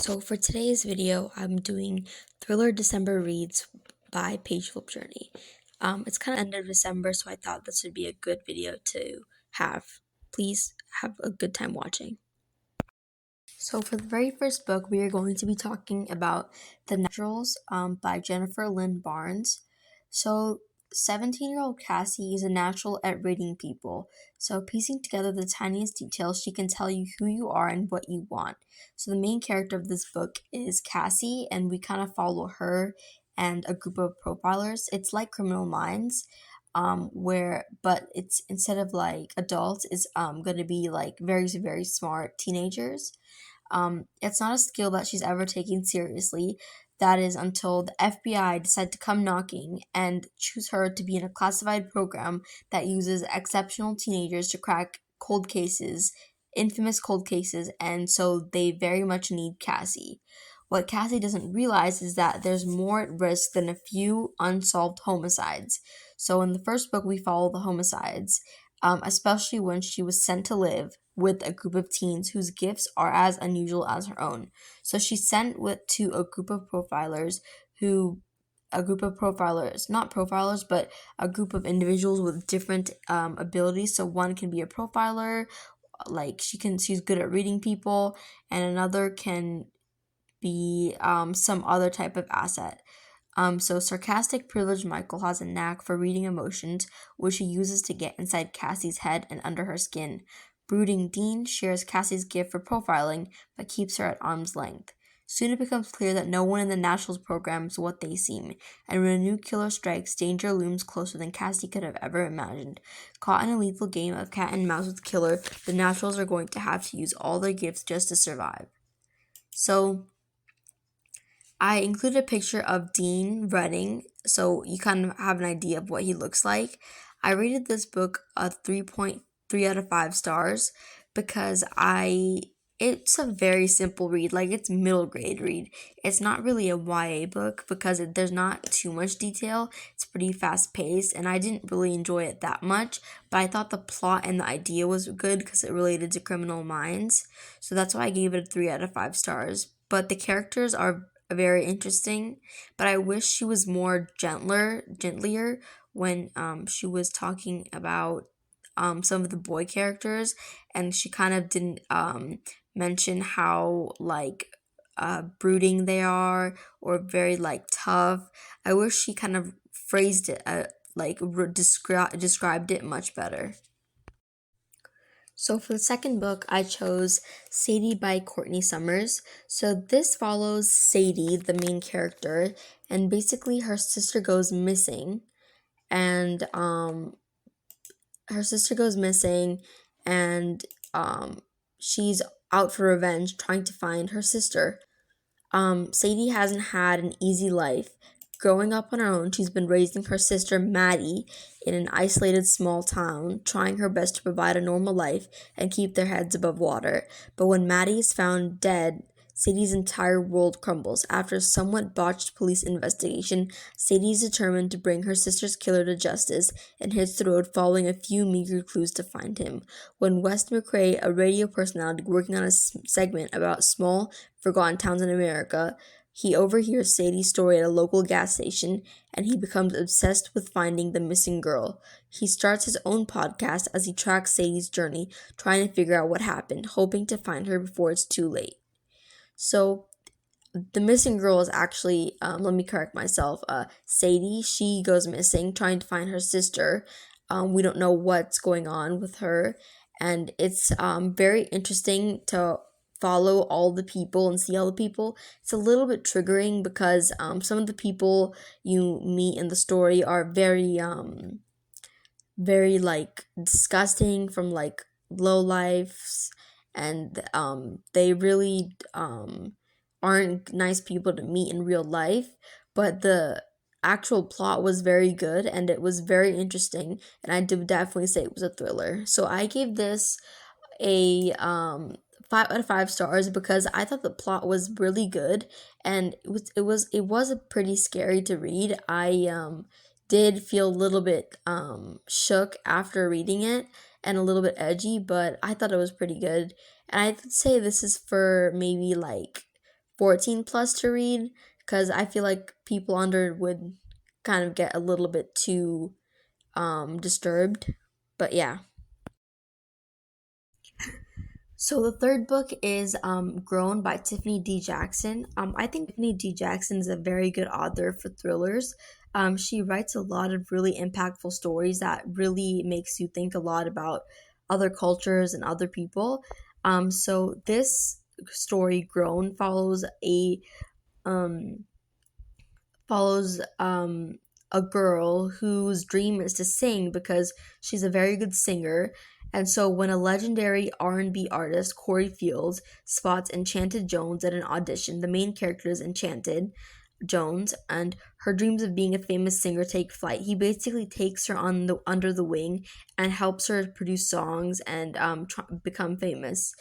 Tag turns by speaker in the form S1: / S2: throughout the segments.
S1: So for today's video, I'm doing Thriller December Reads by Page Flip Journey. It's kind of end of December, so I thought this would be a good video to have. Please have a good time watching. So for the very first book, we are going to be talking about The Naturals by Jennifer Lynn Barnes. So 17-year-old Cassie is a natural at reading people. So piecing together the tiniest details, she can tell you who you are and what you want. So the main character of this book is Cassie, and we kind of follow her and a group of profilers. It's like Criminal Minds, but it's instead of like adults, it's going to be like very, very smart teenagers. It's not a skill that she's ever taken seriously. That is until the FBI decide to come knocking and choose her to be in a classified program that uses exceptional teenagers to crack cold cases, infamous cold cases, and so they very much need Cassie. What Cassie doesn't realize is that there's more at risk than a few unsolved homicides. So in the first book, we follow the homicides, especially when she was sent to live with a group of teens whose gifts are as unusual as her own. So she's sent to a group of profilers not profilers, but a group of individuals with different abilities. So one can be a profiler, like she's good at reading people, and another can be some other type of asset. So sarcastic, privileged Michael has a knack for reading emotions, which he uses to get inside Cassie's head and under her skin. Brooding Dean shares Cassie's gift for profiling, but keeps her at arm's length. Soon it becomes clear that no one in the Nationals program is what they seem, and when a new killer strikes, danger looms closer than Cassie could have ever imagined. Caught in a lethal game of cat and mouse with the killer, the Nationals are going to have to use all their gifts just to survive. So I included a picture of Dean Redding, so you kind of have an idea of what he looks like. I rated this book a 3.3 out of 5 stars because it's a very simple read, like it's middle grade read. It's not really a YA book because there's not too much detail. It's pretty fast paced, and I didn't really enjoy it that much, but I thought the plot and the idea was good because it related to Criminal Minds. So that's why I gave it a 3 out of 5 stars. But the characters are very interesting, but I wish she was more gentler when she was talking about some of the boy characters, and she kind of didn't mention how like brooding they are or very like tough. I wish she kind of phrased it described it much better. So for the second book, I chose Sadie by Courtney Summers. So this follows Sadie, the main character, and basically her sister goes missing, and her sister goes missing, and she's out for revenge, trying to find her sister. Sadie hasn't had an easy life. Growing up on her own, she's been raising her sister Maddie in an isolated small town, trying her best to provide a normal life and keep their heads above water. But when Maddie is found dead, Sadie's entire world crumbles. After a somewhat botched police investigation, Sadie is determined to bring her sister's killer to justice and hits the road following a few meager clues to find him. When Wes McCrae, a radio personality working on a segment about small, forgotten towns in America, he overhears Sadie's story at a local gas station, and he becomes obsessed with finding the missing girl. He starts his own podcast as he tracks Sadie's journey, trying to figure out what happened, hoping to find her before it's too late. So the missing girl is actually, let me correct myself, Sadie. She goes missing, trying to find her sister. We don't know what's going on with her, and it's very interesting to follow all the people and see all the people. It's a little bit triggering because some of the people you meet in the story are very like disgusting, from like low lives, and they really aren't nice people to meet in real life. But the actual plot was very good and it was very interesting, and I do definitely say it was a thriller. So I gave this a 5 out of 5 stars because I thought the plot was really good, and it was a pretty scary to read. I did feel a little bit shook after reading it and a little bit edgy, but I thought it was pretty good. And I'd say this is for maybe like 14 plus to read, because I feel like people under would kind of get a little bit too disturbed. But yeah. So the third book is Grown by Tiffany D. Jackson. I think Tiffany D. Jackson is a very good author for thrillers. She writes a lot of really impactful stories that really makes you think a lot about other cultures and other people. So this story, Grown, um, follows a girl whose dream is to sing because she's a very good singer. And so when a legendary R&B artist, Corey Fields, spots Enchanted Jones at an audition, the main character is Enchanted Jones, and her dreams of being a famous singer take flight. He basically takes her under the wing and helps her produce songs and become famous.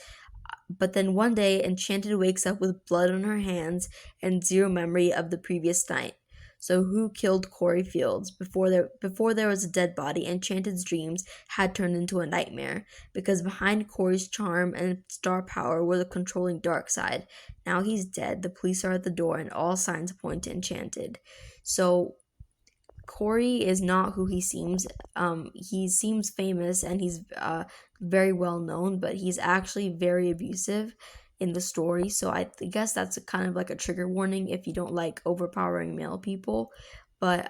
S1: But then one day, Enchanted wakes up with blood on her hands and zero memory of the previous night. So who killed Corey Fields? Before there was a dead body, Enchanted's dreams had turned into a nightmare because behind Corey's charm and star power was a controlling dark side. Now he's dead. The police are at the door, and all signs point to Enchanted. So Corey is not who he seems. He seems famous and he's very well known, but he's actually very abusive in the story. So I guess that's kind of like a trigger warning if you don't like overpowering male people. But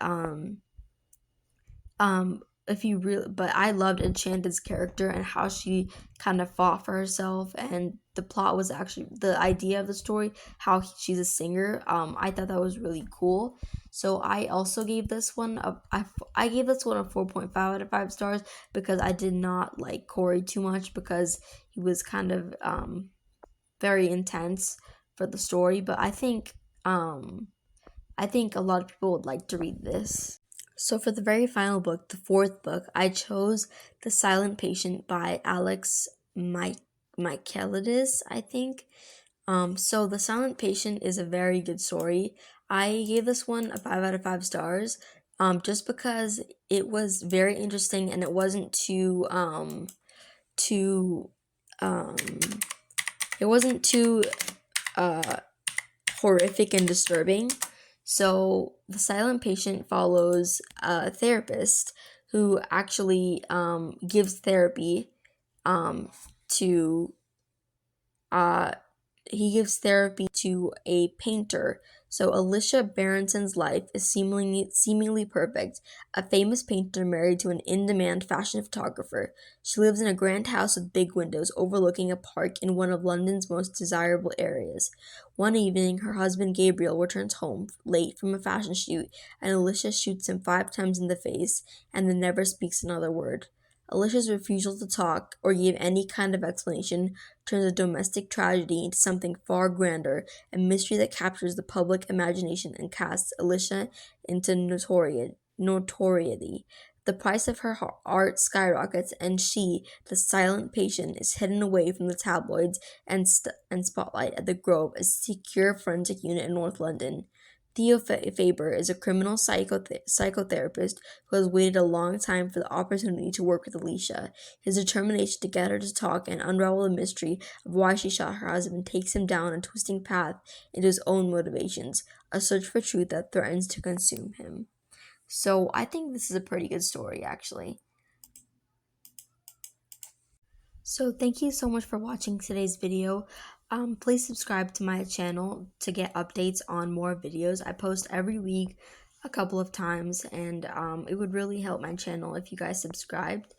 S1: if you really, but I loved Enchanted's character and how she kind of fought for herself, and the plot was actually the idea of the story, how she's a singer. I thought that was really cool. So I also gave this one I gave this one a 4.5 out of 5 stars because I did not like Corey too much because he was kind of very intense for the story, but I think a lot of people would like to read this. So for the very final book, the fourth book, I chose The Silent Patient by Alex Michaelides, I think. So The Silent Patient is a very good story. I gave this one a 5 out of 5 stars, just because it was very interesting and it wasn't too, um, it wasn't too, uh, horrific and disturbing. So, The Silent Patient follows a therapist who actually gives therapy to uh, he gives therapy to a painter. So Alicia Berenson's life is seemingly perfect. A famous painter married to an in-demand fashion photographer. She lives in a grand house with big windows overlooking a park in one of London's most desirable areas. One evening, her husband Gabriel returns home late from a fashion shoot, and Alicia shoots him 5 times in the face and then never speaks another word. Alicia's refusal to talk or give any kind of explanation turns a domestic tragedy into something far grander, a mystery that captures the public imagination and casts Alicia into notoriety. The price of her art skyrockets, and she, the silent patient, is hidden away from the tabloids and spotlight at the Grove, a secure forensic unit in North London. Theo Faber is a criminal psychotherapist who has waited a long time for the opportunity to work with Alicia. His determination to get her to talk and unravel the mystery of why she shot her husband takes him down a twisting path into his own motivations, a search for truth that threatens to consume him. So I think this is a pretty good story, actually. So thank you so much for watching today's video. Please subscribe to my channel to get updates on more videos. I post every week a couple of times, and it would really help my channel if you guys subscribed.